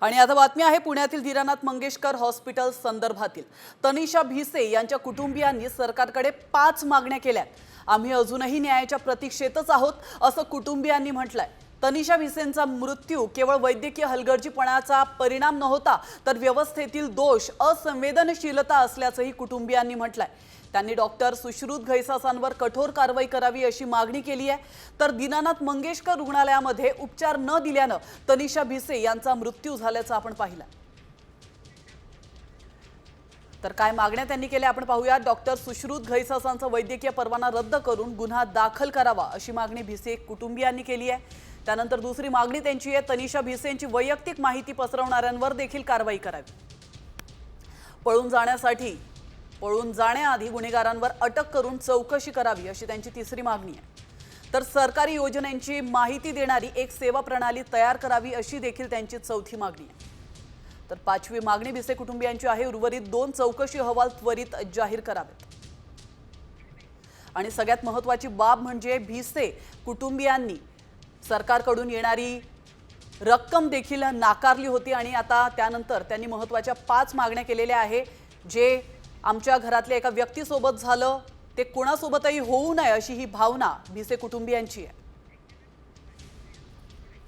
आणि आता बातमी आहे पुण्यातील धीरानाथ मंगेशकर हॉस्पिटल संदर्भातील। तनिषा भिसे यांच्या कुटुंबियांनी सरकारकडे 5 मागण्या केल्यात। आम्ही अजूनही न्यायाच्या प्रतीक्षेतच आहोत असं कुटुंबियांनी म्हटलंय। तनिषा भिसेंचा मृत्यू केवळ वैद्यकीय हलगर्जीपणाचा परिणाम नव्हता तर व्यवस्थेतील दोष असंवेदनशीलता असल्याचंही कुटुंबियांनी म्हटलंय। त्यांनी डॉक्टर सुश्रुत घैसासांवर कठोर कारवाई करावी अशी मागणी केली आहे। तर दीनानाथ मंगेशकर रुग्णालयामध्ये उपचार न दिल्यानं तनिषा भिसे यांचा मृत्यू झाल्याचं आपण पाहिलं। तर काय मागण्या त्यांनी केल्या आपण पाहूया। डॉक्टर सुश्रुत घैसासांचा वैद्यकीय परवाना रद्द करून गुन्हा दाखल करावा अशी मागणी भिसे कुटुंबियांनी केली आहे। त्यानंतर दुसरी मागणी त्यांची आहे तनिषा भिसेंची वैयक्तिक माहिती पसरवणाऱ्यांवर देखील कारवाई करावी। पळून जाण्याआधी गुन्हेगारांवर अटक करून चौकशी करावी अशी त्यांची तिसरी मागणी आहे। तर सरकारी योजनांची माहिती देणारी एक सेवा प्रणाली तयार करावी अशी देखील त्यांची चौथी मागणी आहे। तर पाचवी मागणी भिसे कुटुंबियांची आहे उर्वरित 2 चौकशी अहवाल त्वरित जाहीर करावेत। आणि सगळ्यात महत्त्वाची बाब म्हणजे भिसे कुटुंबियांनी सरकारकडून येणारी रक्कम देखील नाकारली होती आणि आता त्यानंतर त्यांनी महत्त्वाच्या 5 मागण्या केलेल्या आहे। जे आमच्या घरातल्या एका व्यक्तीसोबत झालं ते कोणासोबतही होऊ नये अशी ही भावना भिसे कुटुंबियांची आहे।